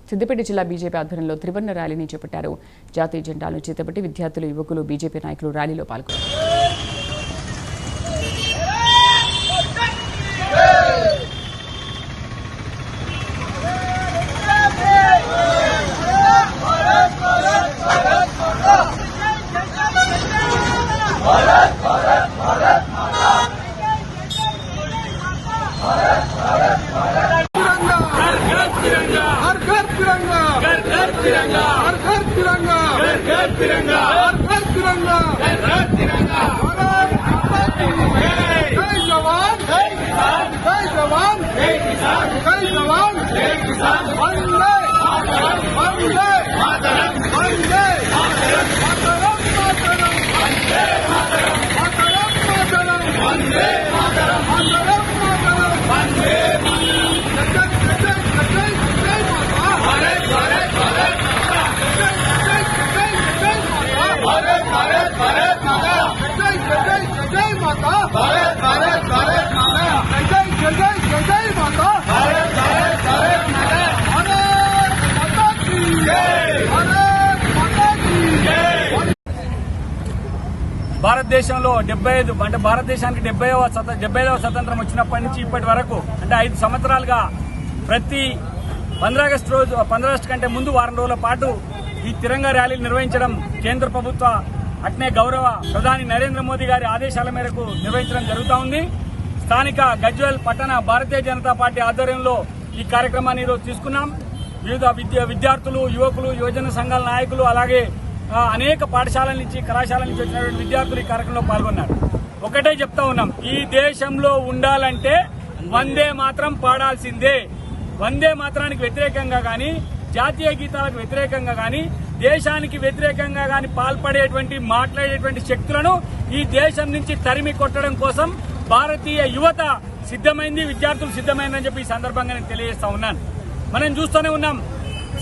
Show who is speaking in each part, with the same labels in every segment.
Speaker 1: సిద్దిపేట జిల్లా బీజేపీ ఆధ్వర్యంలో త్రివర్ణ ర్యాలీని చేపట్టారు. జాతీయ జెండాలను చేతబట్టి విద్యార్థులు, యువకులు, బీజేపీ నాయకులు ర్యాలీలో పాల్గొన్నారు.
Speaker 2: భారతదేశంలో 75 అంటే భారతదేశానికి 75వ స్వతంత్రం వచ్చినప్పటి నుంచి ఇప్పటి వరకు అంటే 5 సంవత్సరాలుగా ప్రతి 15 ఆగస్టు కంటే ముందు వారం రోజుల పాటు ఈ తిరంగా ర్యాలీలు నిర్వహించడం కేంద్ర ప్రభుత్వ అట్నే గౌరవ ప్రధాని నరేంద్ర మోదీ గారి ఆదేశాల మేరకు నిర్వహించడం జరుగుతూ ఉంది. స్థానిక గజ్వేల్ పట్టణ భారతీయ జనతా పార్టీ ఆధ్వర్యంలో ఈ కార్యక్రమాన్ని ఈరోజు తీసుకున్నాం. వివిధ విద్యార్థులు, యువకులు, యువజన సంఘాల నాయకులు, అలాగే అనేక పాఠశాలల నుంచి, కళాశాలల నుంచి వచ్చినటువంటి విద్యార్థులు ఈ కార్యక్రమంలో పాల్గొన్నారు. ఒకటే చెప్తా ఉన్నాం, ఈ దేశంలో ఉండాలంటే వందే మాత్రం పాడాల్సిందే. వందే మాత్రానికి వ్యతిరేకంగా గాని, జాతీయ గీతాలకు వ్యతిరేకంగా గాని, దేశానికి వ్యతిరేకంగా గాని పాల్పడేటువంటి, మాట్లాడేటువంటి శక్తులను ఈ దేశం నుంచి తరిమి కొట్టడం కోసం భారతీయ యువత సిద్దమైంది, విద్యార్థులు సిద్దమైందని చెప్పి ఈ సందర్భంగా నేను తెలియజేస్తా ఉన్నాను. మనం చూస్తూనే ఉన్నాం,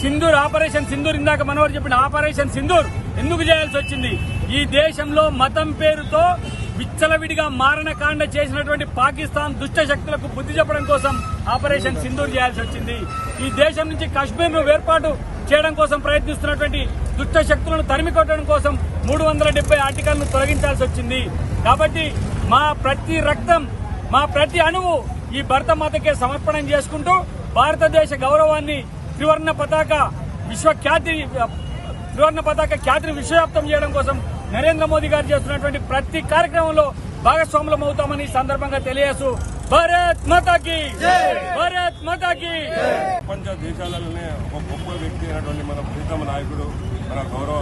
Speaker 2: సింధూర్, ఆపరేషన్ సింధూర్, ఇందాక మనవారు చెప్పిన ఆపరేషన్ సింధూర్ ఎందుకు చేయాల్సి వచ్చింది? ఈ దేశంలో మతం పేరుతో విచ్చలవిడిగా మారణకాండ చేసినటువంటి పాకిస్తాన్ దుష్ట శక్తులకు బుద్ధి చెప్పడం కోసం ఆపరేషన్ సింధూర్ చేయాల్సి వచ్చింది. ఈ దేశం నుంచి కాశ్మీర్ ను వేర్పాటు చేయడం కోసం ప్రయత్నిస్తున్నటువంటి దుష్ట శక్తులను తరిమి కొట్టడం కోసం 370 ఆర్టికల్ను తొలగించాల్సి వచ్చింది. కాబట్టి మా ప్రతి రక్తం, మా ప్రతి అణువు ఈ భరతమాతకే సమర్పణం చేసుకుంటూ భారతదేశ గౌరవాన్ని, త్రివర్ణ పతాక ఖ్యాతిని విశ్వవ్యాప్తం చేయడం కోసం నరేంద్ర మోదీ గారు చేస్తున్నటువంటి ప్రతి కార్యక్రమంలో భాగస్వాములం అవుతామని సందర్భంగా తెలియజేస్తూ భారత్ మాతాకి భారత్ మాతాకి.
Speaker 3: ప్రపంచ దేశాలలోనే ఒక గొప్ప వ్యక్తి అయినటువంటి మన ప్రీతమ నాయకుడు, మన గౌరవ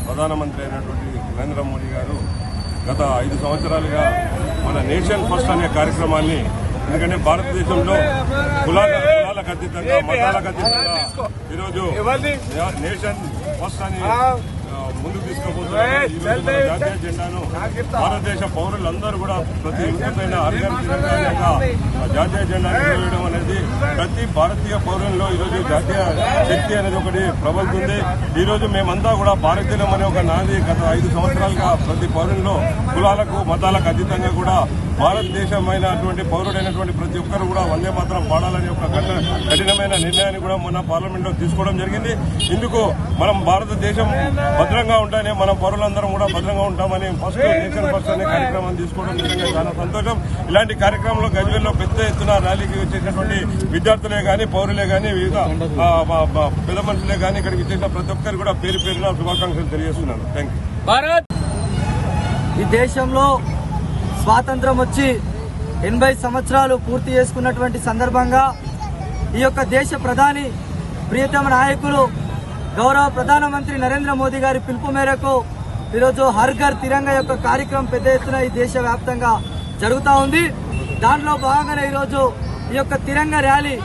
Speaker 3: ప్రధానమంత్రి అయినటువంటి నరేంద్ర మోదీ గారు గత 5 సంవత్సరాలుగా మన నేషన్ ఫస్ట్ అనే కార్యక్రమాన్ని, ఎందుకంటే భారతదేశంలో కులాలకు అతీతంగా, మతాలకు అతీతంగా ఈరోజు నేషన్ ఫస్ట్ అని ముందుకు తీసుకుపోతున్నారు. జాతీయ జెండాను భారతదేశ పౌరులందరూ కూడా ప్రతి ఇంటిపైన అర్గంగా జాతీయ జెండాను ఎగరవేయడం అనేది ప్రతి భారతీయ పౌరుల్లో ఈరోజు జాతీయ శక్తి అనేది ఒకటి ప్రబలుతుంది. ఈరోజు మేమంతా కూడా భారతీయులం అనే ఒక నాది గత 5 సంవత్సరాలుగా ప్రతి పౌరుల్లో కులాలకు, మతాలకు అతీతంగా కూడా భారతదేశమైనటువంటి పౌరుడైనటువంటి ప్రతి ఒక్కరు కూడా వందే మాత్రం పాడాలని ఒక కఠినమైన నిర్ణయాన్ని కూడా మొన్న పార్లమెంట్ లో తీసుకోవడం జరిగింది. ఇందుకు మనం భారతదేశం భద్రంగా ఉంటాయని, మనం పౌరులందరం కూడా భద్రంగా ఉంటామని ఫస్ట్ నేషన్ ఫస్ట్ అనే కార్యక్రమాన్ని తీసుకోవడం నిజంగా చాలా సంతోషం. ఇలాంటి కార్యక్రమంలో గజ్వేల్లో పెద్ద ఎత్తున ర్యాలీకి వచ్చేటటువంటి విద్యార్థులే గాని, పౌరులే గాని, వివిధ పెద్ద మనుషులే గాని ఇక్కడికి వచ్చేసిన ప్రతి ఒక్కరు కూడా పేరు పేరున శుభాకాంక్షలు తెలియజేస్తున్నాను. Thank you.
Speaker 4: ఈ దేశంలో స్వాతంత్రం వచ్చి 80 సంవత్సరాలు పూర్తి చేసుకున్నటువంటి సందర్భంగా ఈ యొక్క దేశ ప్రధాని, ప్రియతమ నాయకులు, గౌరవ ప్రధానమంత్రి నరేంద్ర మోదీ గారి పిలుపు మేరకు ఈరోజు హర్ ఘర్ తిరంగా యొక్క కార్యక్రమం పెద్ద ఎత్తున ఈ దేశ వ్యాప్తంగా జరుగుతూ ఉంది. దాంట్లో భాగంగానే ఈరోజు ఈ యొక్క తిరంగా ర్యాలీ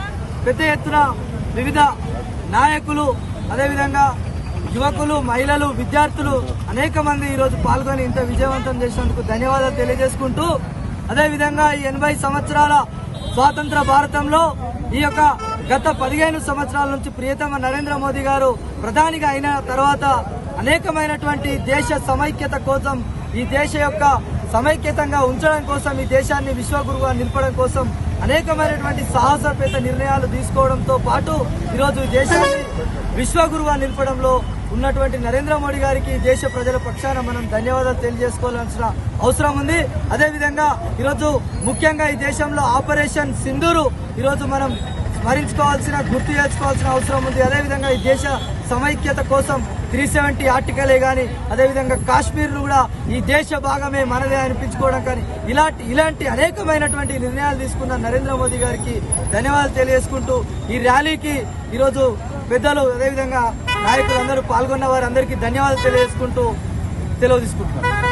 Speaker 4: పెద్ద ఎత్తున వివిధ నాయకులు, అదేవిధంగా యువకులు, మహిళలు, విద్యార్థులు అనేక మంది ఈరోజు పాల్గొని ఇంత విజయవంతం చేసినందుకు ధన్యవాదాలు తెలియజేసుకుంటూ, అదేవిధంగా ఈ 80 సంవత్సరాల స్వాతంత్ర భారతంలో ఈ యొక్క గత 15 సంవత్సరాల నుంచి ప్రియతమ నరేంద్ర మోదీ గారు ప్రధానిగా అయిన తర్వాత అనేకమైనటువంటి దేశ సమైక్యత కోసం, ఈ దేశ యొక్క సమైక్యతంగా ఉంచడం కోసం, ఈ దేశాన్ని విశ్వగురువుగా నిలపడం కోసం అనేకమైనటువంటి సాహసోపేత నిర్ణయాలు తీసుకోవడంతో పాటు ఈరోజు దేశాన్ని విశ్వగురువుగా నిలపడంలో ఉన్నటువంటి నరేంద్ర మోడీ గారికి దేశ ప్రజల పక్షాన మనం ధన్యవాదాలు తెలియజేసుకోవాల్సిన అవసరం ఉంది. అదేవిధంగా ఈరోజు ముఖ్యంగా ఈ దేశంలో ఆపరేషన్ సింధూరు ఈరోజు మనం స్మరించుకోవాల్సిన, గుర్తు చేసుకోవాల్సిన అవసరం ఉంది. అదేవిధంగా ఈ దేశ సమైక్యత కోసం 370 ఆర్టికలే కానీ, అదేవిధంగా కాశ్మీర్ను కూడా ఈ దేశ భాగమే మనదే అనిపించుకోవడం కానీ ఇలాంటి అనేకమైనటువంటి నిర్ణయాలు తీసుకున్న నరేంద్ర మోదీ గారికి ధన్యవాదాలు తెలియజేసుకుంటూ ఈ ర్యాలీకి ఈరోజు పెద్దలు అదేవిధంగా నాయకులందరూ పాల్గొన్న వారందరికీ ధన్యవాదాలు తెలియజేసుకుంటూ సెలవు తీసుకుంటున్నారు.